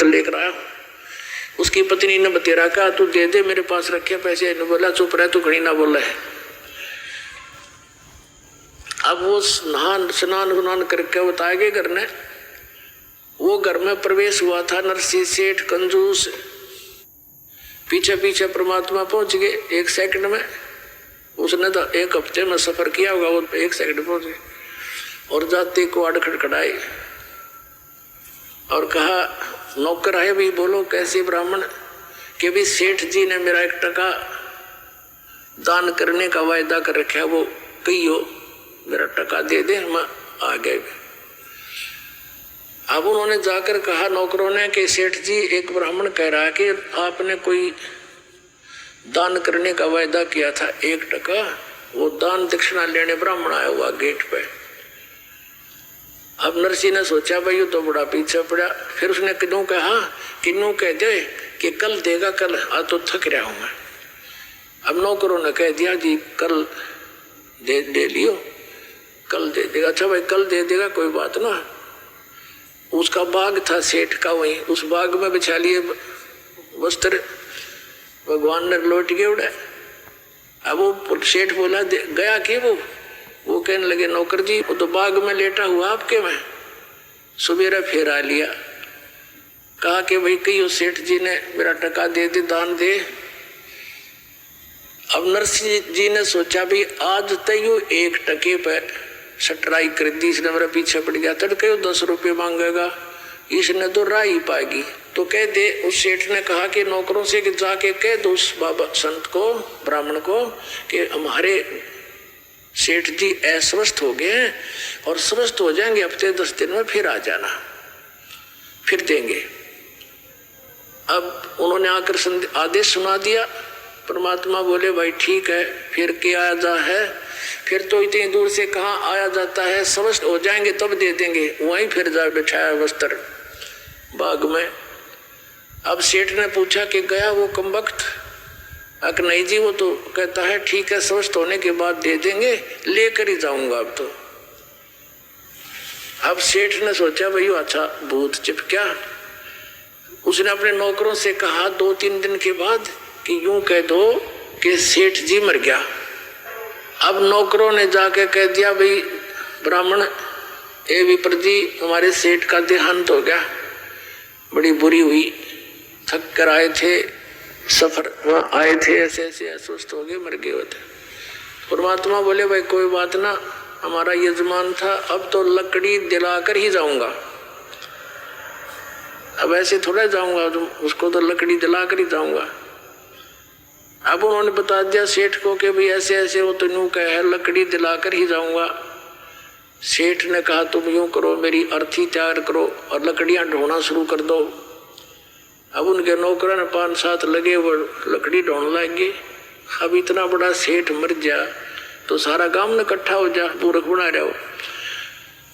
लेकर आया। उसकी पत्नी ने बतेरा कहा तू दे दे, मेरे पास रखे पैसे। ने बोला चुप रहे, तू घड़ी ना बोला है। अब वो स्नान करके बताए गए घर ने, वो घर में प्रवेश हुआ था नरसिंह सेठ कंजूस। पीछे पीछे परमात्मा पहुंच गए 1 सेकंड में। उसने तो 1 हफ्ते में सफर किया होगा, वो 1 सेकंड पहुंच गए। और जाते को आड़ खड़खड़ाए और कहा नौकर है भी, बोलो कैसे ब्राह्मण? कि भी सेठ जी ने मेरा 1 टका दान करने का वायदा कर रखा है, वो कहियो मेरा टका दे दे, हम आ गए। अब उन्होंने जाकर कहा नौकरों ने कि सेठ जी एक ब्राह्मण कह रहा है कि आपने कोई दान करने का वायदा किया था 1 टका, वो दान दक्षिणा लेने ब्राह्मण आया हुआ गेट पे। अब नरसिंह ने सोचा भाई तो बड़ा पीछे पड़ा। फिर उसने किन्नू कहा, किन्नू कह दे कि कल देगा, कल आज तो थक रहा हूं मैं। अब नौकरों ने कह दिया जी कल दे लियो, कल दे देगा। अच्छा भाई कल दे देगा, कोई बात ना। उसका बाग था सेठ का, वहीं उस बाग में बिछा लिए वस्त्र, भगवान ने लौट के उड़ा। अब वो सेठ बोला गया कि वो कहने लगे नौकर जी वो तो बाग में लेटा हुआ आपके में, सुबेरा फिर आ लिया। कहा कि भाई कहियो सेठ जी ने मेरा टका दे दे, दान दे। अब नरसिंह जी ने सोचा भी आज तय 1 टके पे सटराई कर दी, इसने मेरा पीछे पड़ गया। तड़के 10 रुपये मांगेगा, इसने तो राह ही पाएगी। तो कह दे, उस सेठ ने कहा कि नौकरों से कि जाके कह दो उस बाबा संत को, ब्राह्मण को कि हमारे सेठ जी अस्वस्थ हो गए हैं और स्वस्थ हो जाएंगे, हफ्ते 10 दिन में फिर आ जाना, फिर देंगे। अब उन्होंने आकर आदेश सुना दिया। परमात्मा बोले भाई ठीक है, फिर क्या आया है? फिर तो इतनी दूर से कहाँ आया जाता है, स्वस्थ हो जाएंगे तब दे देंगे। वहीं फिर जा बिठाया वस्त्र बाग में। अब सेठ ने पूछा कि गया वो कमबख्त? अक नहीं जी, वो तो कहता है ठीक है स्वस्थ होने के बाद दे देंगे, लेकर ही जाऊंगा अब तो। अब सेठ ने सोचा भाई अच्छा भूत चिपका। उसने अपने नौकरों से कहा 2-3 दिन के बाद कि यूं कह दो कि सेठ जी मर गया। अब नौकरों ने जाके कह दिया भाई ब्राह्मण ए विप्र जी हमारे सेठ का देहांत हो गया, बड़ी बुरी हुई, थक कर आए थे, सफर वहाँ आए थे, ऐसे ऐसे अस्वस्थ हो गए, मर गए होते। परमात्मा बोले भाई कोई बात ना, हमारा यजमान था, अब तो लकड़ी दिलाकर ही जाऊंगा। अब ऐसे थोड़ा जाऊंगा, तो उसको तो लकड़ी दिलाकर ही जाऊंगा। अब उन्होंने बता दिया सेठ को कि भाई ऐसे ऐसे वो तो यूं कहे, लकड़ी दिलाकर ही जाऊंगा। सेठ ने कहा तुम यूं करो, मेरी अर्थी तैयार करो और लकड़ियां ढोना शुरू कर दो। अब उनके नौकरों ने 5-7 लगे, वो लकड़ी ढोने लगे। अब इतना बड़ा सेठ मर जा तो सारा गांव ने इकट्ठा हो जा, पूरक बना रहे हो।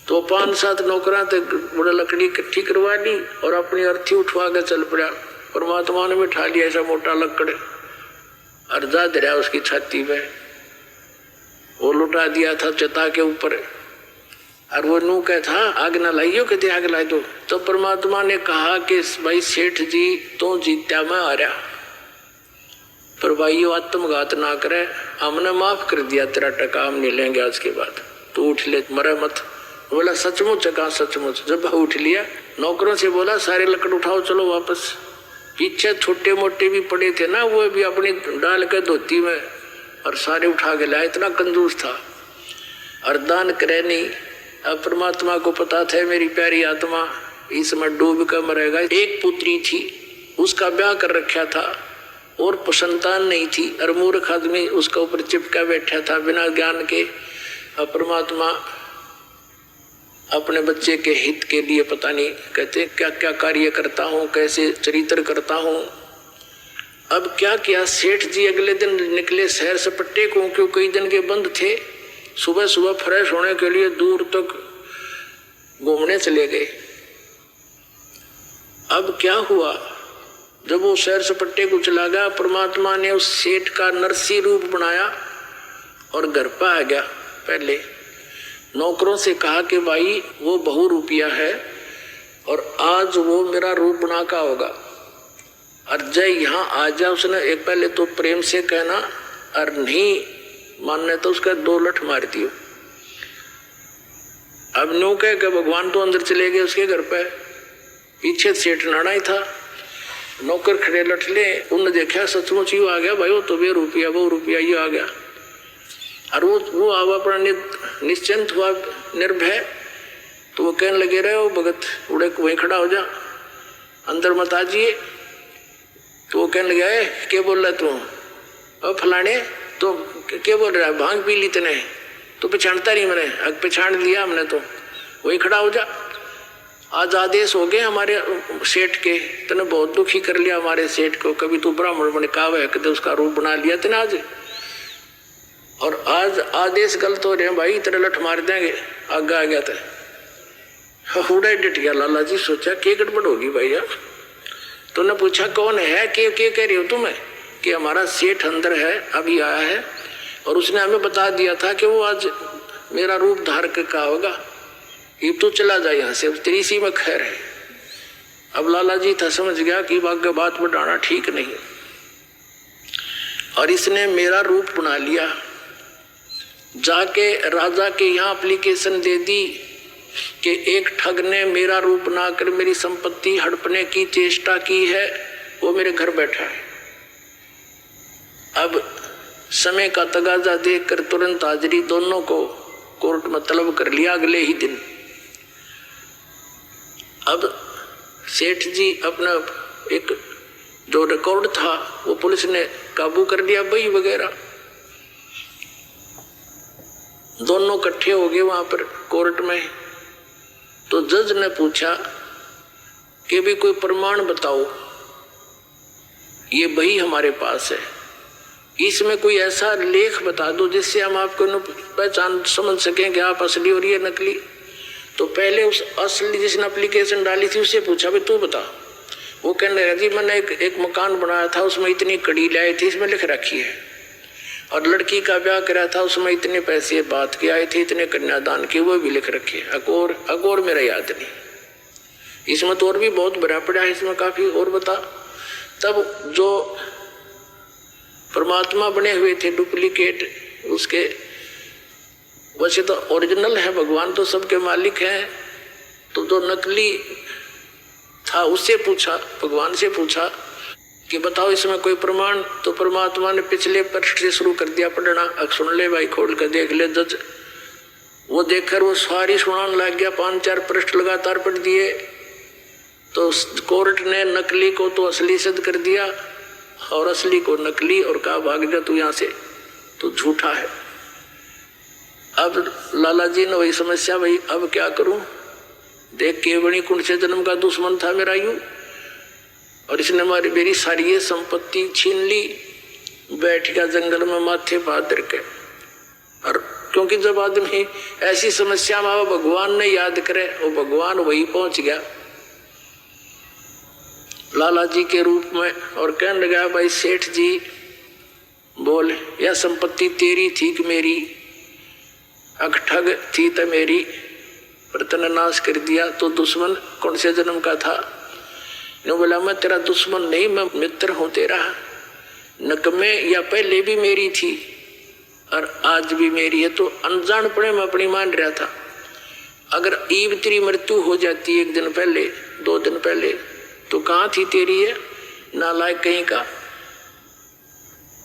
तो 5-7 नौकरा तक बड़ा लकड़ी इकट्ठी करवा ली और अपनी अर्थी उठवा के चल पड़ा। परमात्मा ने बिठा लिया ऐसा मोटा लकड़, अर्जा दरिया उसकी छाती पे, वो लुटा दिया था चता के ऊपर। और वो नू क्या था आग ना लाइयो, कहते आग ला दो। तो परमात्मा ने कहा कि भाई सेठ जी तो जीत्या मैं आ रहा, पर भाई यो आत्मघात ना करे, हमने माफ कर दिया, तेरा टका हम नहीं लेंगे आज के बाद, तू उठ ले, मरे मत। बोला सचमुच? कहा सचमुच। जब उठ लिया, नौकरों से बोला सारे लकड़ उठाओ चलो वापस। पीछे छोटे मोटे भी पड़े थे ना, वो भी अपनी डाल के धोती में और सारे उठा के लाया, इतना कंजूस था और दान करे नहीं। अब परमात्मा को पता था मेरी प्यारी आत्मा इसमें डूब कर मरेगा। एक पुत्री थी, उसका ब्याह कर रखा था और संतान नहीं थी, और मूर्ख आदमी उसका ऊपर चिपका बैठा था बिना ज्ञान के। अब परमात्मा अपने बच्चे के हित के लिए पता नहीं कहते क्या क्या कार्य करता हूँ, कैसे चरित्र करता हूँ। अब क्या किया, सेठ जी अगले दिन निकले शहर सपट्टे को, क्यों कई दिन के बंद थे। सुबह सुबह फ्रेश होने के लिए दूर तक घूमने चले गए। अब क्या हुआ, जब वो शहर सपट्टे को चला गया, परमात्मा ने उस सेठ का नरसी रूप बनाया और घर पर आ गया। पहले नौकरों से कहा कि भाई वो बहु रुपया है, और आज वो मेरा रूप बना का होगा। और जय यहाँ आ जा, उसने एक पहले तो प्रेम से कहना, और नहीं मानने तो उसका 2 लठ मार दियो। अब न्यू कह के भगवान तो अंदर चले गए उसके घर पे, पीछे सेठ नाना ही था, नौकर खड़े लठले, उनने देखा सचमुच ही आ गया भाई, वो तो 2 रुपया वो रुपया ये आ गया। और वो अब अपना निश्चिंत हुआ, निर्भय। तो वो कहने लगे, रहे हो भगत, उड़े वहीं खड़ा हो जा, अंदर मत आजिए। तो वो कहने लगे, क्या बोल रहा तू? अब फलाने तो क्या बोल रहा है, भांग पी ली तने? तो पहचानता नहीं मैंने? अब पहचान लिया हमने, तो वही खड़ा हो जा। आज आदेश हो गए हमारे सेठ के, तने बहुत दुखी कर लिया हमारे सेठ को, कभी तू ब्राह्मण बने काव है, कभी उसका रूप बना लिया तने आज, और आज आदेश गलत हो रहे हैं भाई, तेरे लठ मार देंगे। आगे आ गया था, हुड़ा डट गया। लाला जी सोचा क्या गड़बड़ होगी भैया। तो ने पूछा कौन है, क्या कह रही हो तुम्हें? कि हमारा सेठ अंदर है, अभी आया है, और उसने हमें बता दिया था कि वो आज मेरा रूप धार के का होगा, ये तू चला जा यहाँ से, तेरी सी में खैर है। अब लाला जी था समझ गया कि बात बढ़ाना ठीक नहीं, और इसने मेरा रूप बना लिया। जाके राजा के यहाँ एप्लीकेशन दे दी कि एक ठग ने मेरा रूप बनाकर मेरी संपत्ति हड़पने की चेष्टा की है, वो मेरे घर बैठा है। अब समय का तगाजा देखकर तुरंत हाजिरी दोनों को कोर्ट में तलब कर लिया अगले ही दिन। अब सेठ जी अपना एक जो रिकॉर्ड था वो पुलिस ने काबू कर लिया, बही वगैरह। दोनों इकट्ठे हो गए वहां पर कोर्ट में। तो जज ने पूछा कि भी कोई प्रमाण बताओ, ये बही हमारे पास है, इसमें कोई ऐसा लेख बता दो जिससे हम आपको पहचान समझ सकें कि आप असली और ये नकली। तो पहले उस असली जिसने एप्लीकेशन डाली थी उससे पूछा भी तू बता। वो कहने लगा जी मैंने एक मकान बनाया था, उसमें इतनी कड़ी लाई थी, इसमें लिख रखी है, और लड़की का ब्याह करा था, उसमें इतने पैसे बात के आए थे, इतने कन्यादान के, वो भी लिख रखे। अकोर मेरा याद नहीं, इसमें तो और भी बहुत भरा पड़ा है, इसमें काफी और बता। तब जो परमात्मा बने हुए थे डुप्लीकेट उसके, वैसे तो ओरिजिनल है, भगवान तो सबके मालिक हैं, तो जो नकली था उससे पूछा, भगवान से पूछा कि बताओ इसमें कोई प्रमाण। तो परमात्मा ने पिछले पृष्ठ से शुरू कर दिया पढ़ना। अब सुन ले भाई, खोल कर देख ले। जज वो देखकर वो सारी सुनाने लग गया, 5-4 पृष्ठ लगातार पढ़ दिए। तो कोर्ट ने नकली को तो असली सिद्ध कर दिया और असली को नकली, और कहा भाग जा तू यहाँ से, तो झूठा है। अब लाला जी ने वही समस्या, भाई अब क्या करूं, देख के बड़ी कुंड से जन्म का दुश्मन था मेरा यूं, और इसने मेरी सारी ये संपत्ति छीन ली, बैठ गया जंगल में माथे बादर के। और क्योंकि जब आदमी ऐसी समस्या में वो भगवान ने याद करे, वो भगवान वही पहुंच गया लाला जी के रूप में, और कहने लगा भाई सेठ जी बोल, यह संपत्ति तेरी थी कि मेरी? ठग थी तो मेरी, पर तने नाश कर दिया, तो दुश्मन कौन से जन्म का था? ने बोला मैं तेरा दुश्मन नहीं, मैं मित्र हूं तेरा। नकमे या पहले भी मेरी थी और आज भी मेरी है, तो अनजानपणे में अपनी मान रहा था। अगर ईब तेरी मृत्यु हो जाती 1 दिन पहले 2 दिन पहले, तो कहाँ थी तेरी है नालायक कहीं का?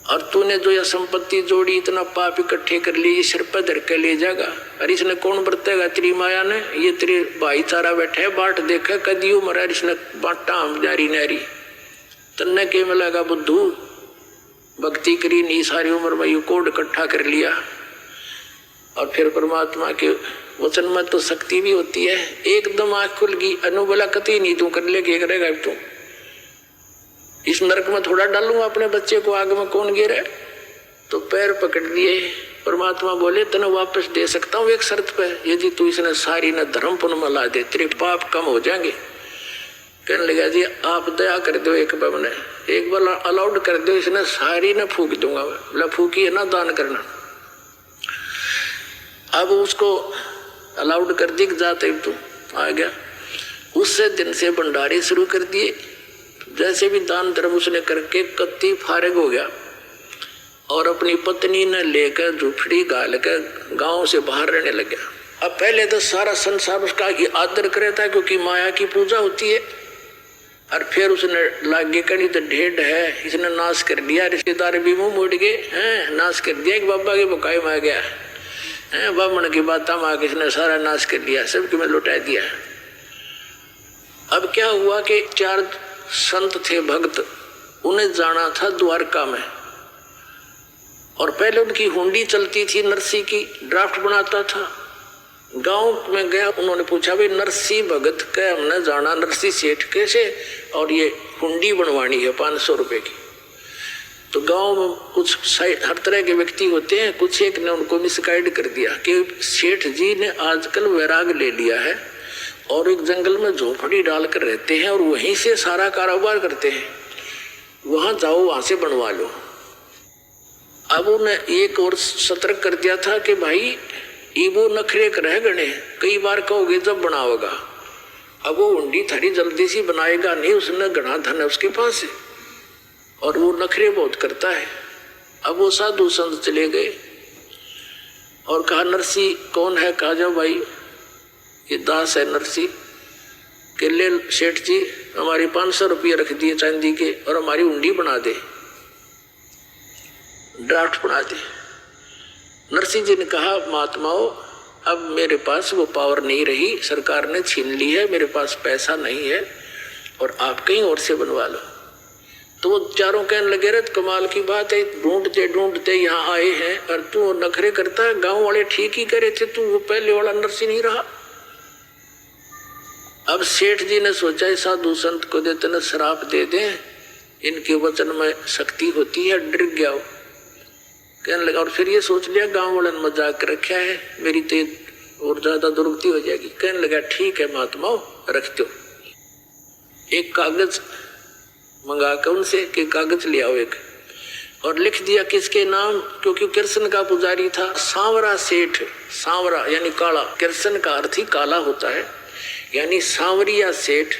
और तूने जो यह संपत्ति जोड़ी, इतना पाप इकट्ठे कर लिए, सिर पर धर के ले जाएगा, और इसने कौन बरतेगा? तेरी माया ने। ये तेरे भाईचारा बैठे है, बाट देखे कदी उम्र, इसने बांटा हम जारी नारी, तन्ने के मिलेगा बुद्धू, भक्ति करी नहीं सारी उम्र में, यू कोड इकट्ठा कर लिया। और फिर परमात्मा के वचन में तो शक्ति भी होती है। एकदम आँख खुल गई, अनु बोला कति नहीं तू कर ले, क्या करेगा तू? इस नरक में थोड़ा डालूंगा अपने बच्चे को, आग में कौन गिरे? तो पैर पकड़ दिए। परमात्मा बोले तने वापस दे सकता हूँ एक शर्त पे, यदि तू इसने सारी न धर्म पुण्य में ला दे, तेरे पाप कम हो जाएंगे। कहने लगा जी आप दया कर दो, एक बार मैंने एक बार अलाउड कर दो, इसने सारी न फूक दूंगा। बोला फूकी है ना, दान करना। अब उसको अलाउड कर दी, जाते तू आ गया। उससे दिन से भंडारे शुरू कर दिए। जैसे भी दान धर्म उसने करके कत्ती फारिग हो गया और अपनी पत्नी ने लेकर झुपड़ी गाल कर गांव से बाहर रहने लग गया। अब पहले तो सारा संसार उसका ही आदर करे था क्योंकि माया की पूजा होती है, और फिर उसने लागे कड़ी तो ढेड है, इसने नाश कर दिया। रिश्तेदार भी मुंह मोड़ गए हैं, नाश कर दिया कि बाबा के बुकाई में आ गया है, बामण की बात माँ किसने सारा नाश कर दिया, सबके में लुटा दिया। अब क्या हुआ कि 4 संत थे भक्त, उन्हें जाना था द्वारका में, और पहले उनकी हुंडी चलती थी, नरसी की ड्राफ्ट बनाता था। गांव में गया, उन्होंने पूछा भाई नरसी भगत के हमने जाना नरसी सेठ कैसे, और ये हुंडी बनवानी है 500 रुपए की। तो गांव में कुछ हर तरह के व्यक्ति होते हैं, कुछ एक ने उनको मिसगाइड कर दिया कि सेठ जी ने आजकल वैराग ले लिया है और एक जंगल में झोपड़ी डालकर रहते हैं और वहीं से सारा कारोबार करते हैं, वहां जाओ, वहां से बनवा लो। अब उन्हें एक और सतर्क कर दिया था कि भाई वो नखरे रह गणे, कई बार कहोगे जब बनाओगा। अब वो हुंडी थोड़ी जल्दी सी बनाएगा नहीं, उसने घना धन है उसके पास है और वो नखरे बहुत करता है। अब वो साधु संत चले गए और कहा नरसी कौन है, कहा जाओ भाई ये दास है नरसी के, ले सेठ जी हमारी 500 रुपये रख दिए चांदी के और हमारी हुंडी बना दे, ड्राफ्ट बना दे। नरसिंह जी ने कहा महात्माओं अब मेरे पास वो पावर नहीं रही, सरकार ने छीन ली है, मेरे पास पैसा नहीं है और आप कहीं और से बनवा लो। तो वो चारों कहने लगे रे कमाल की बात है, ढूंढते ढूंढते यहाँ आए हैं और तू नखरे करता है, गांव वाले ठीक ही करे थे, तू वो पहले वाला नरसिंह नहीं रहा। अब सेठ जी ने सोचा साधु संत को देते न श्राप दे दें, इनके वचन में शक्ति होती है, डर गया वो कहने लगा। और फिर ये सोच लिया गांव वाले ने मजाक रखा है, मेरी तो और ज्यादा दुर्गति हो जाएगी। कहने लगा ठीक है महात्माओं रख दो। एक कागज मंगा कर उनसे कि कागज ले आओ एक, और लिख दिया किसके नाम, क्योंकि कृष्ण का पुजारी था सांवरा सेठ। सांवरा यानी काला, कृष्ण का अर्थ ही काला होता है, यानी सांवरिया सेठ।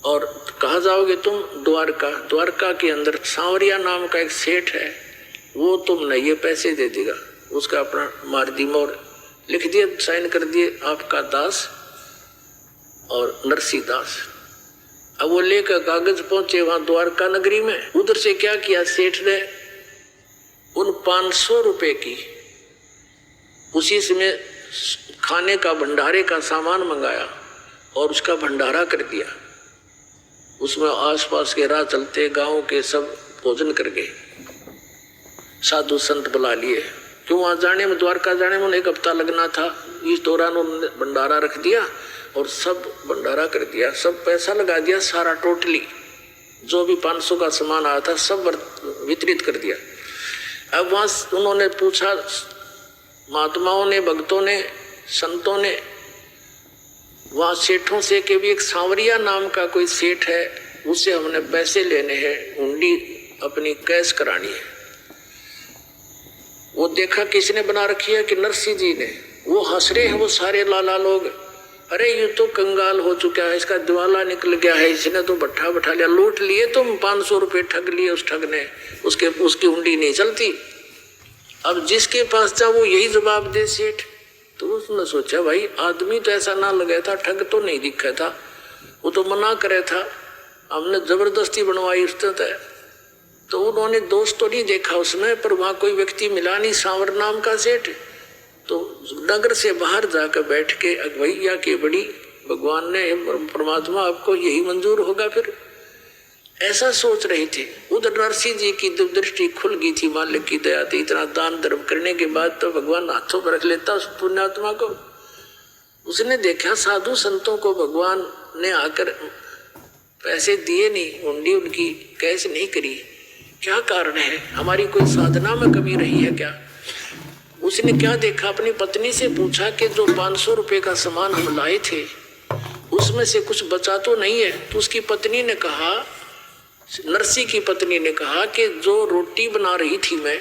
और कहाँ जाओगे तुम, द्वारका। द्वारका के अंदर सांवरिया नाम का एक सेठ है, वो तुमने ये पैसे दे देगा। उसका अपना मार दी मोर, लिख दिए, साइन कर दिए, आपका दास और नरसी दास। अब वो लेकर कागज पहुंचे वहां द्वारका नगरी में। उधर से क्या किया सेठ ने, उन 500 रुपए की उसी समय खाने का भंडारे का सामान मंगाया और उसका भंडारा कर दिया। उसमें आसपास के राह चलते गांव के सब भोजन कर गए। साधु संत बुला लिए, क्यों वहां जाने में, द्वारका जाने में 1 हफ्ता लगना था। इस दौरान उन्होंने भंडारा रख दिया और सब भंडारा कर दिया, सब पैसा लगा दिया, सारा टोटली जो भी 500 का सामान आया था सब वितरित कर दिया। अब वहां उन्होंने पूछा, महात्माओं ने, भक्तों ने, संतों ने वहां सेठों से कि भी एक सांवरिया नाम का कोई सेठ है, उससे हमने पैसे लेने हैं, हुंडी अपनी कैश करानी है। वो देखा किसने बना रखी है कि नरसिंह जी ने। वो हंस रहे हैं वो सारे लाला लोग, अरे ये तो कंगाल हो चुका है, इसका दिवाला निकल गया है, इसने तो भट्ठा बैठा लिया, लूट लिए तुम, 500 रुपये ठग लिए उस ठग ने, उसकी हुंडी नहीं चलती। अब जिसके पास जा वो यही जवाब दे सेठ। तो उसने सोचा भाई आदमी तो ऐसा ना लगा था, ठग तो नहीं दिखा था, वो तो मना करे था, हमने जबरदस्ती बनवाई उसने तय। तो उन्होंने दोस्त तो नहीं देखा उसमें, पर वहां कोई व्यक्ति मिला नहीं सांवर नाम का सेठ। तो नगर से बाहर जाकर बैठ के भैया की बड़ी भगवान ने, परमात्मा आपको यही मंजूर होगा, फिर ऐसा सोच रही थी। उधर नरसिंह जी की दृष्टि खुल गई थी, मालिक की दया थी, इतना दान धर्म करने के बाद तो भगवान हाथों पर रख लेता उस पुण्यात्मा को। उसने देखा साधु संतों को भगवान ने आकर पैसे दिए नहीं, हुंडी उनकी कैश नहीं करी, क्या कारण है, हमारी कोई साधना में कमी रही है क्या। उसने क्या देखा, अपनी पत्नी से पूछा कि जो 500 रुपये का सामान हम लाए थे उसमें से कुछ बचा तो नहीं है। तो उसकी पत्नी ने कहा, नरसी की पत्नी ने कहा कि जो रोटी बना रही थी मैं,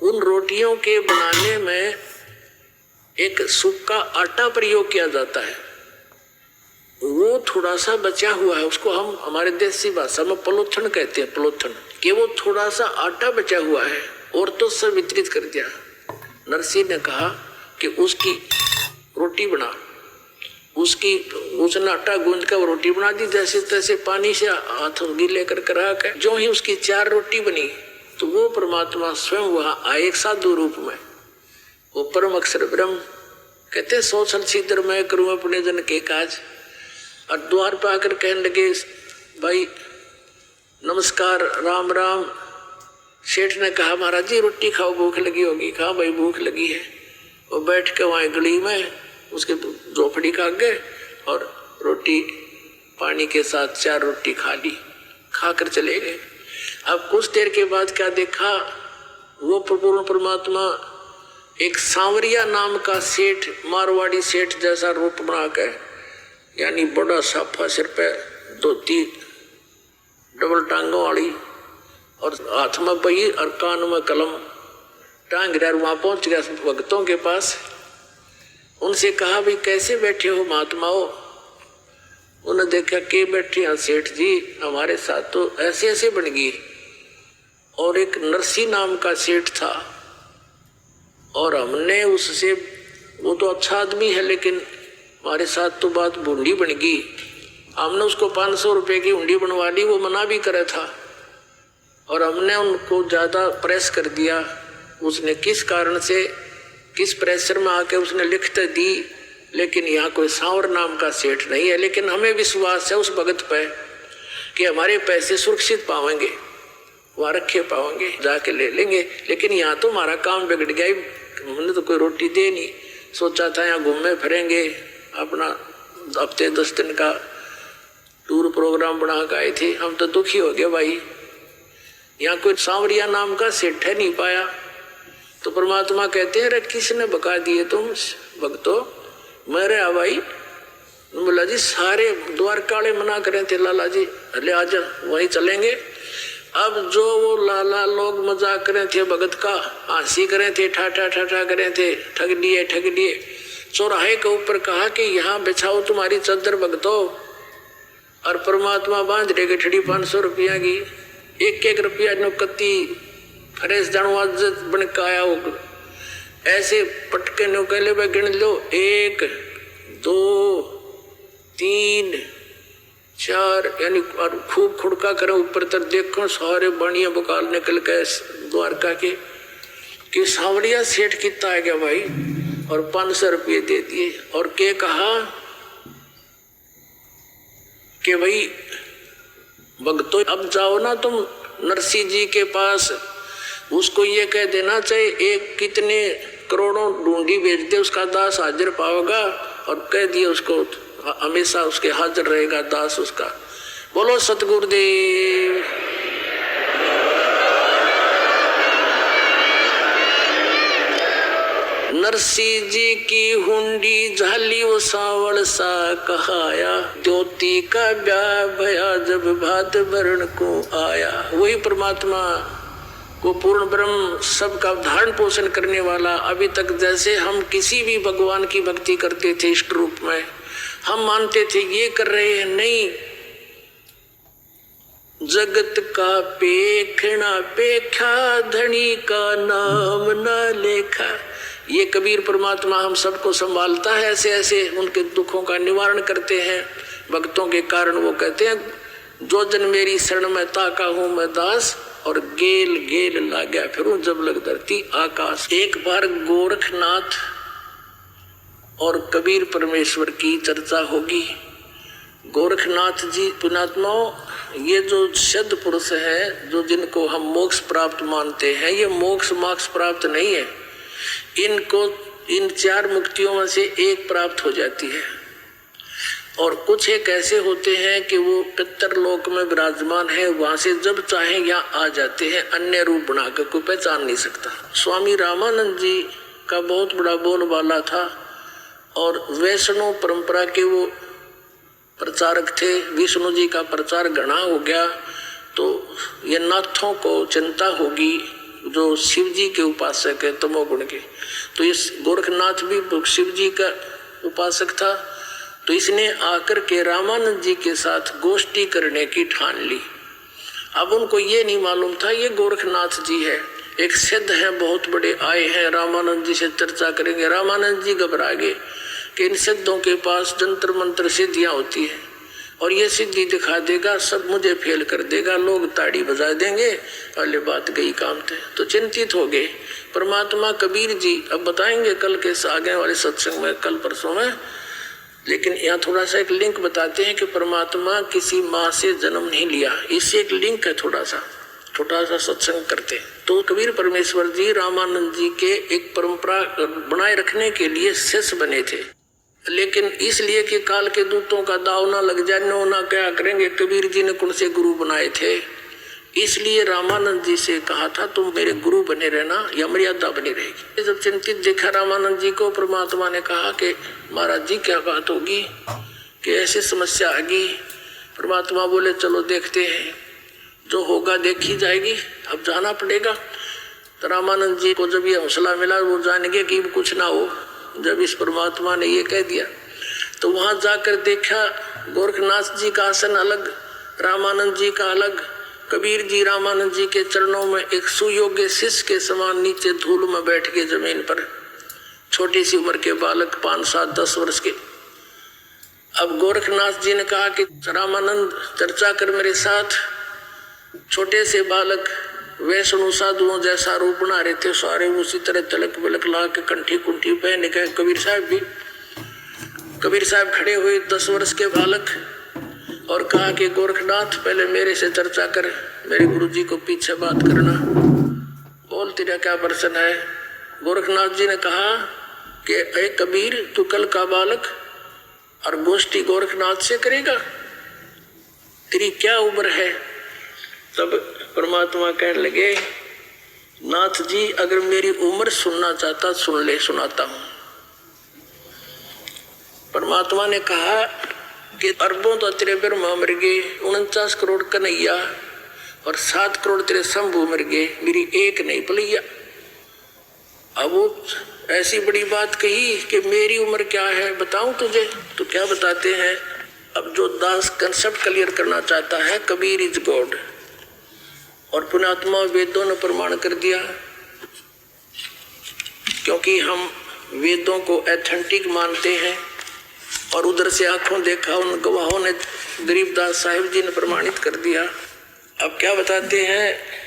उन रोटियों के बनाने में एक सूखा आटा प्रयोग किया जाता है, वो थोड़ा सा बचा हुआ है, उसको हम हमारे देसी भाषा में पलोथन कहते हैं, पलोथन, कि वो थोड़ा सा आटा बचा हुआ है और तो सब वितरित कर दिया। नरसिंह ने कहा कि उसकी रोटी बना, उसने आटा गूंज कर रोटी बना दी, जैसे तैसे पानी से हाथ गीले कर करा के जो ही उसकी 4 रोटी बनी, तो वो परमात्मा स्वयं वहां आए एक साधु रूप में। वो परम अक्षर ब्रह्म कहते 100 साल सीधर मैं करूं अपने जन के काज। और द्वार पर आकर कहने लगे, भाई नमस्कार, राम राम। सेठ ने कहा, महाराज जी रोटी खाओ, भूख लगी होगी। कहा भाई भूख लगी है। वो बैठ के वहां गली में उसके झोपड़ी खा गए और रोटी पानी के साथ 4 रोटी खा ली, खाकर चले गए। अब कुछ देर के बाद क्या देखा, वो पूर्ण परमात्मा एक सांवरिया नाम का सेठ, मारवाड़ी सेठ जैसा रूप बना के, यानी बड़ा साफा सिर पे धोती डबल टांगों वाली और हाथ में बही और कान में कलम टांग रहा। वहां पहुंच गया भक्तों के पास। उनसे कहा, भाई कैसे बैठे हो महात्माओं? उन्होंने देखा कि बैठे हैं सेठ जी, हमारे साथ तो ऐसे ऐसे बन गई। और एक नरसिंह नाम का सेठ था और हमने उससे, वो तो अच्छा आदमी है लेकिन हमारे साथ तो बात बूंदी बन गई। हमने उसको 500 रुपए की हुंडी बनवा ली, वो मना भी करे था और हमने उनको ज़्यादा प्रेस कर दिया। उसने किस कारण से, किस प्रेशर में आके उसने लिखते दी, लेकिन यहाँ कोई सांवर नाम का सेठ नहीं है। लेकिन हमें विश्वास है उस भगत पे कि हमारे पैसे सुरक्षित पाएंगे, वहाँ रखे पाएंगे, जाके ले लेंगे। लेकिन यहाँ तो हमारा काम बिगड़ गया, हमने तो कोई रोटी दे नहीं। सोचा था यहाँ घूमे फिरेंगे, अपना हफ्ते 10 दिन का टूर प्रोग्राम बना के आए थे। हम तो दुखी हो गए भाई, यहाँ कोई सांवरिया नाम का सेठ है नहीं पाया। तो परमात्मा कहते हैं, अरे किसने बका दिए तुम भक्तों? मेरे भाई। बोला जी सारे द्वारका वाले मना करें थे, लाला जी अरे आजा वहीं चलेंगे। अब जो वो लाला लोग मजाक करें थे भगत का, हंसी करें थे, ठाठा ठाठा करें थे, ठग लिए। चौराहे के ऊपर कहा कि यहाँ बिछाओ तुम्हारी चादर भगतों। और परमात्मा बांध रहे ठड़ी 500 रुपया की, 1-1 रुपया नौकती फरेस जानू आज बन के आया हो। ऐसे पटके नौकेले पे गिन लो, 1 2 3 4, यानी और खूब खुड़का करें ऊपर तक देखो, सारे बाणिया बकाल निकल गए द्वारका के। कि सांवरिया सेठ कितना आ गया भाई, और 500 रुपये दे दिए। और के कहा कि भाई भक्तों अब जाओ ना तुम नरसिंह जी के पास, उसको ये कह देना चाहिए एक कितने करोड़ों ढूंढी भेज दे, उसका दास हाजिर पाओगा। और कह दिए उसको हमेशा उसके हाजिर रहेगा दास उसका। बोलो सतगुरुदेव। नरसिंह जी की हुंडी झाली वो सावड़ सा कहाया, ज्योति का ब्याह भया जब भात भरण को आया। वही परमात्मा वो पूर्ण ब्रह्म सबका धारण पोषण करने वाला। अभी तक जैसे हम किसी भी भगवान की भक्ति करते थे इष्ट रूप में, हम मानते थे ये कर रहे हैं, नहीं, जगत का पेखना पेखा धनी का नाम न लेखा। ये कबीर परमात्मा हम सबको संभालता है, ऐसे ऐसे उनके दुखों का निवारण करते हैं भक्तों के कारण। वो कहते हैं, जो जन मेरी शरण में ताका हूं मैं दास, और गेल गेल लाग्या फिरूं जब लग धरती आकाश। एक बार गोरखनाथ और कबीर परमेश्वर की चर्चा होगी। गोरखनाथ जी पुण्यात्माओं, ये जो सिद्ध पुरुष है, जो जिनको हम मोक्ष प्राप्त मानते हैं, ये मोक्ष प्राप्त नहीं है। इनको इन 4 मुक्तियों में से एक प्राप्त हो जाती है। और कुछ एक ऐसे होते हैं कि वो पितरलोक में विराजमान है, वहां से जब चाहे यहाँ आ जाते हैं, अन्य रूप बनाकर कोई पहचान नहीं सकता। स्वामी रामानंद जी का बहुत बड़ा बोलबाला था और वैष्णव परंपरा के वो प्रचारक थे। विष्णु जी का प्रचार घना हो गया तो ये नाथों को चिंता होगी जो शिव जी के उपासक है तमोगुण के, तो इस गोरखनाथ भी शिव जी का उपासक था। तो इसने आकर के रामानंद जी के साथ गोष्ठी करने की ठान ली। अब उनको ये नहीं मालूम था ये गोरखनाथ जी है, एक सिद्ध है बहुत बड़े आए हैं, रामानंद जी से चर्चा करेंगे। रामानंद जी घबरा गए कि इन सिद्धों के पास जंतर मंत्र सिद्धियां होती है और ये सिद्धि दिखा देगा, सब मुझे फेल कर देगा, लोग ताड़ी बजा देंगे, वाली बात गई काम थे। तो चिंतित हो गए। परमात्मा कबीर जी अब बताएंगे कल के आगे वाले सत्संग में, कल परसों में, लेकिन यहाँ थोड़ा सा एक लिंक बताते हैं कि परमात्मा किसी माँ से जन्म नहीं लिया। इससे एक लिंक है, थोड़ा सा छोटा सा सत्संग करते। तो कबीर परमेश्वर जी रामानंद जी के एक परंपरा बनाए रखने के लिए शिष्य बने थे, लेकिन इसलिए कि काल के दूतों का दाव ना लग जाए, नो ना क्या करेंगे, कबीर जी ने कौन से गुरु बनाए थे, इसलिए रामानंद जी से कहा था तुम मेरे गुरु बने रहना, या मर्यादा बनी रहेगी। जब चिंतित देखा रामानंद जी को, परमात्मा ने कहा कि महाराज जी क्या बात होगी कि ऐसी समस्या आ गई। परमात्मा बोले चलो देखते हैं, जो होगा देखी जाएगी, अब जाना पड़ेगा। तो रामानंद जी को जब ये हौसला मिला, वो जान गए कि कुछ ना हो। जब इस परमात्मा ने ये कह दिया तो वहां जाकर देखा गोरखनाथ जी का आसन अलग, रामानंद जी का अलग। कबीर जी रामानंद जी के चरणों में एक सुयोग्य शिष्य के समान नीचे धूल में बैठ के जमीन पर, छोटी सी उम्र के बालक 5, 7, 10 वर्ष के। अब गोरखनाथ जी ने कहा कि रामानंद चर्चा कर मेरे साथ। छोटे से बालक वैष्णव साधुओं जैसा रूप बना रहे थे, सारे उसी तरह तलक बलक ला के कंठी कुंठी पहन के। कबीर साहब खड़े हुए 10 वर्ष के बालक और कहा कि गोरखनाथ पहले मेरे से चर्चा कर, मेरे गुरुजी को पीछे बात करना, बोल तेरा क्या प्रश्न है। गोरखनाथ जी ने कहा कि अरे कबीर तू कल का बालक और गोष्ठी गोरखनाथ से करेगा, तेरी क्या उम्र है। तब परमात्मा कहने लगे नाथ जी अगर मेरी उम्र सुनना चाहता सुन ले, सुनाता हूं। परमात्मा ने कहा कि अरबों तो तेरे ब्रह्मा मर गए, 49 करोड़ कन्हैया और 7 करोड़ तेरे शंभू मर गए, मेरी एक नहीं पलैया। अब वो ऐसी बड़ी बात कही कि मेरी उम्र क्या है बताऊं तुझे, तो क्या बताते हैं। अब जो दास कंसेप्ट क्लियर करना चाहता है, कबीर इज गॉड, और पुण्यात्मा वेदों ने प्रमाण कर दिया, क्योंकि हम वेदों को एथेंटिक मानते हैं और उधर से आंखों देखा उन गवाहों ने, गरीबदास साहिब जी ने प्रमाणित कर दिया। अब क्या बताते हैं,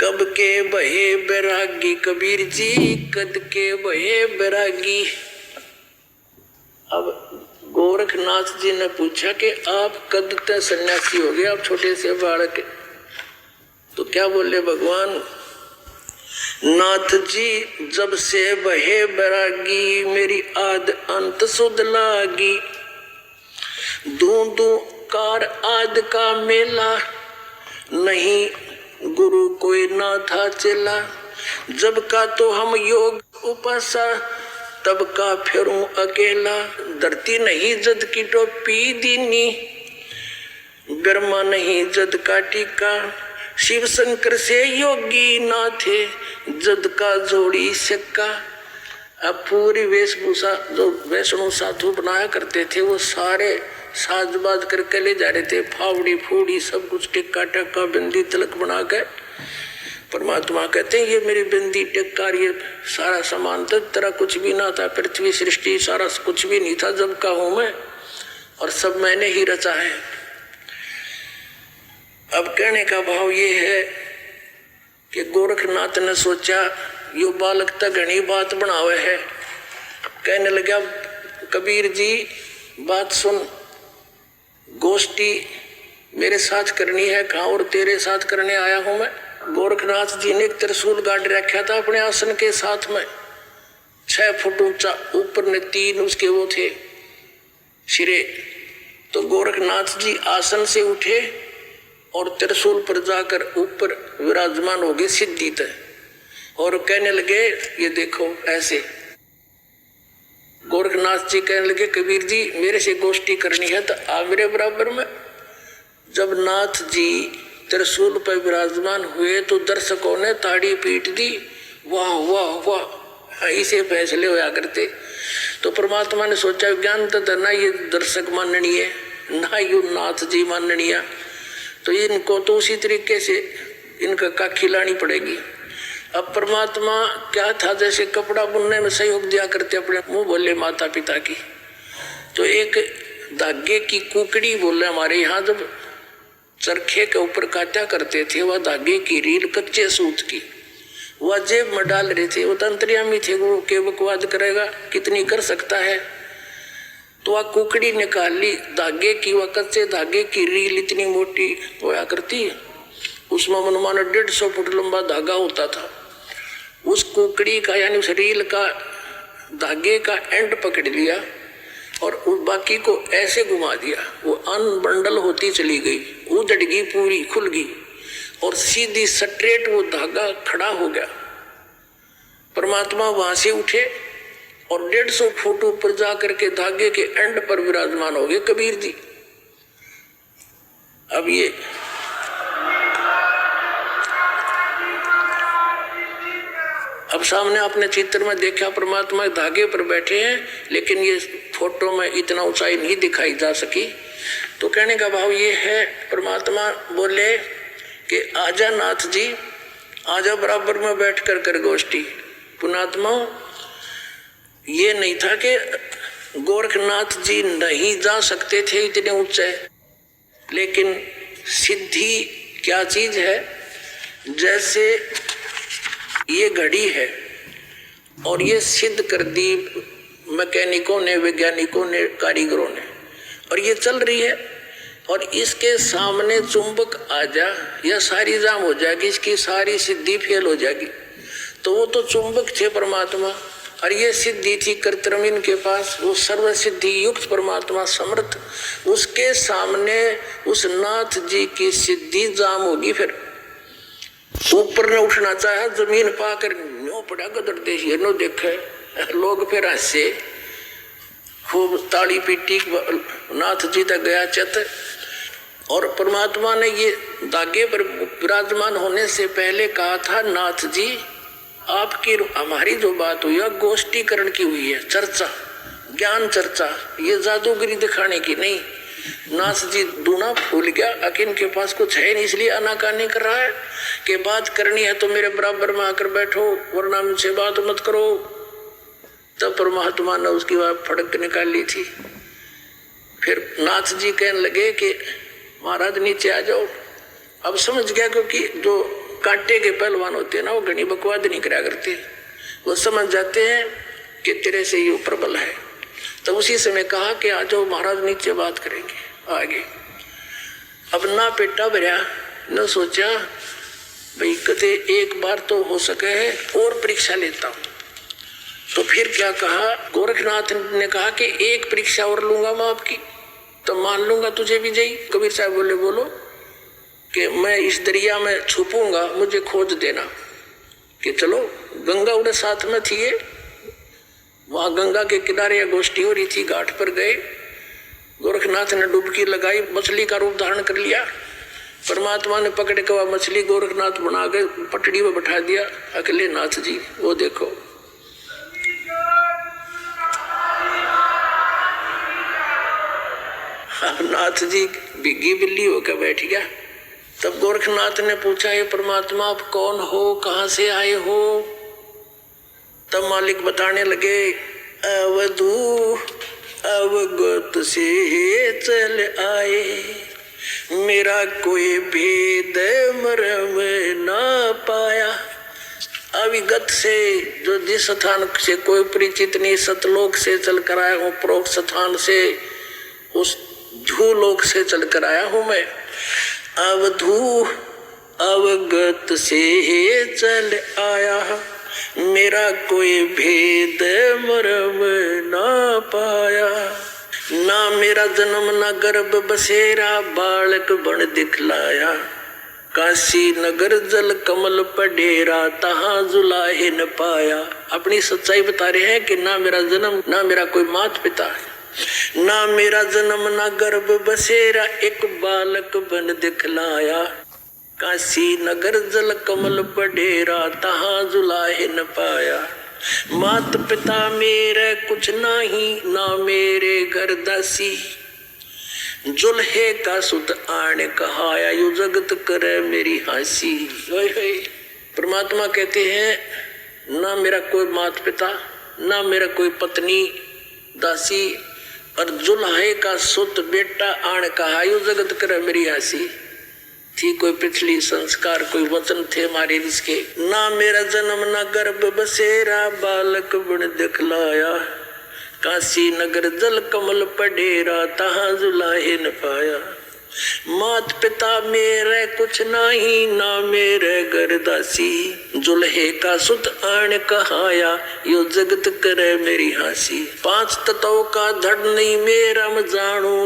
कब के बहे बैरागी कबीर जी, कद के बहे बैरागी। अब गोरखनाथ जी ने पूछा कि आप कद तक सन्यासी हो गए, आप छोटे से बालक, तो क्या बोले भगवान, नाथ जी जब से बहे बैरागी, मेरी आद अंत सुध लागी। दूं कार आद का मेला, नहीं गुरु कोई ना था चेला। जब का तो हम योग उपासा, तब का फिरूं अकेला। धरती नहीं जद की टोपी दीनी, ब्रह्मा नहीं जद का टीका। शिव शंकर से योगी ना थे, जद का जोड़ी सिक्का। अब पूरी वेशभूषा जो वैष्णव साधु बनाया करते थे, वो सारे साजबाज करके ले जा रहे थे, फावड़ी फूड़ी सब कुछ, टिक्का टक्का बिंदी तिलक बना के। परमात्मा कहते हैं ये मेरी बिंदी टिक्का ये सारा सामान था, तेरा कुछ भी ना था, पृथ्वी सृष्टि सारा कुछ भी नहीं था जब का हूं मैं, और सब मैंने ही रचा है। अब कहने का भाव ये है कि गोरखनाथ ने सोचा यो बालक तक घनी बात बनावे है। कहने लगा कबीर जी बात सुन, गोष्ठी मेरे साथ करनी है, कहाँ और तेरे साथ करने आया हूं मैं। गोरखनाथ जी ने एक त्रिशूल गाड़ रखा था अपने आसन के साथ में, 6 फुट ऊंचा, ऊपर ने 3 उसके वो थे सिरे। तो गोरखनाथ जी आसन से उठे और त्रिशूल पर जाकर ऊपर विराजमान हो गए सिद्धि तक, और कहने लगे ये देखो ऐसे। गोरखनाथ जी कहने लगे कबीर जी मेरे से गोष्ठी करनी है तो आ मेरे बराबर में। जब नाथ जी त्रिशूल पर विराजमान हुए तो दर्शकों ने ताड़ी पीट दी, वाह वाह वाह, इसे फैसले होया करते। तो परमात्मा ने सोचा ज्ञान तो ना ये दर्शक माननीय ना यू नाथ जी माननीय, तो इनको तो उसी तरीके से इनका का खिलानी पड़ेगी। अब परमात्मा क्या था, जैसे कपड़ा बुनने में सहयोग दिया करते अपने मुंह बोले माता पिता की, तो एक धागे की कुकड़ी बोले हमारे यहाँ जब चरखे के ऊपर काटा करते थे, वह धागे की रील कच्चे सूत की वह जेब में डाल रहे थे। वो तंत्रियामी थे, वो के बकवाद करेगा कितनी कर सकता है। तो वह कुकड़ी निकाली धागे की, वह कच्चे धागे की रील इतनी मोटी होया करती है, उसमें मनमाना 150 फुट लंबा धागा होता था। उस कुकड़ी का यानी उस रील का धागे का एंड पकड़ लिया और उस बाकी को ऐसे घुमा दिया, वो अनबंडल होती चली गई, उधड़ गई, पूरी खुल गई और सीधी स्ट्रेट वो धागा खड़ा हो गया। परमात्मा वहां से उठे और 150 फुट ऊपर जाकर के धागे के एंड पर विराजमान हो गए कबीर जी। अब ये अब सामने आपने चित्र में देखा परमात्मा धागे पर बैठे हैं, लेकिन ये फोटो में इतना ऊंचाई नहीं दिखाई जा सकी। तो कहने का भाव ये है, परमात्मा बोले कि आजा नाथ जी, आजा बराबर में बैठ कर कर गोष्ठी। पुणात्मा ये नहीं था कि गोरखनाथ जी नहीं जा सकते थे इतने ऊंचे, लेकिन सिद्धि क्या चीज है। जैसे ये घड़ी है और ये सिद्ध कर दी मैकेनिकों ने, वैज्ञानिकों ने, कारीगरों ने, और ये चल रही है और इसके सामने चुंबक आ जा या सारी जाम हो जाएगी, इसकी सारी सिद्धि फेल हो जाएगी। तो वो तो चुंबक थे परमात्मा और ये सिद्धि थी कर्तव्य इनके पास, वो सर्व सिद्धि युक्त परमात्मा समर्थ, उसके सामने उस नाथ जी की सिद्धि जाम होगी। फिर ऊपर ने उठना चाहे, जमीन पाकर नो पड़ा गदर देशी नो देखे लोग, फिर हंसे, खूब ताड़ी पीटी, नाथ जी तक गया चत। और परमात्मा ने ये धागे पर विराजमान होने से पहले कहा था, नाथ जी आपकी हमारी जो बात हुई है गोष्ठीकरण की हुई है, चर्चा, ज्ञान चर्चा, ये जादूगरी दिखाने की नहीं। नाथ जी दूना भूल गया, अकिन के पास कुछ है नहीं, इसलिए आनाकानी कर रहा है कि बात करनी है तो मेरे बराबर में आकर बैठो, वरना मुझसे बात मत करो। तब परमात्मा ने उसकी बात फड़क निकाली थी। फिर नाथ जी कहने लगे कि महाराज नीचे आ जाओ। अब समझ गया, क्योंकि जो कांटे के पहलवान होते हैं ना, वो घनी बकवाद नहीं करा करते, वो समझ जाते हैं कि तेरे से ये प्रबल है। तो उसी समय कहा कि आ जाओ महाराज नीचे बात करेंगे आगे। अब ना पेटा भरया, न सोचा भाई कदे एक बार तो हो सके है और परीक्षा लेता हूं। तो फिर क्या कहा, गोरखनाथ ने कहा कि एक परीक्षा और लूंगा मैं आपकी, तो मान लूंगा तुझे विजयी। कबीर साहब बोले बोलो कि मैं इस दरिया में छुपूंगा, मुझे खोज देना। कि चलो, गंगा उड़े साथ में थी, वहां गंगा के किनारे गोष्ठी हो रही थी, घाट पर गए, गोरखनाथ ने डुबकी लगाई, मछली का रूप धारण कर लिया। परमात्मा ने पकड़ के वह मछली गोरखनाथ बना के पटड़ी में बैठा दिया, अकेले नाथ जी वो देखो। नाथ जी बिग्गी बिल्ली होकर बैठ गया। तब गोरखनाथ ने पूछा, ये परमात्मा आप कौन हो, कहां से आए हो? तब मालिक बताने लगे, अवधू अवगत से चल आए, मेरा कोई भेद मरम ना पाया। अविगत से, जो जिस स्थान से कोई परिचित नहीं, सतलोक से चल कर आया हूँ, प्रोक्त स्थान से, उस झूलोक से चल कर आया हूँ मैं। अवधू अवगत से चल आया, मेरा कोई भेद मरम ना पाया। ना मेरा जन्म ना गर्भ बसेरा, बालक बन दिखलाया, काशी नगर जल कमल पडेरा, तहां जुलाहे न पाया। अपनी सच्चाई बता रहे हैं कि ना मेरा जन्म, ना मेरा कोई माता पिता है, ना मेरा जन्म ना गर्भ बसेरा, एक बालक बन दिखलाया। काशी नगर जल कमल पडेरा तहाँ जुलाहे न पाया। मात पिता मेरे कुछ नहीं ना मेरे घर दासी। जुल्हे का सुत आने कहाया यू जगत करे मेरी हासी। परमात्मा कहते हैं ना मेरा कोई माता पिता ना मेरा कोई पत्नी दासी और जुल्हे का सुत बेटा आने कहा यू जगत करे मेरी हासी। थी कोई पिछली संस्कार कोई वचन थे हमारे इसके। ना मेरा जन्म ना गर्भ बसेरा बालक बन दिखलाया। काशी नगर जल कमल पडेरा तहाँ जुलाहे न पाया। मात पिता मेरे कुछ नहीं ना मेरे घर दासी। जुल्हे का सुत आन कहाया यो जगत करे मेरी हासी। पांच तत्वों का धड़ नहीं मेरा म जानू।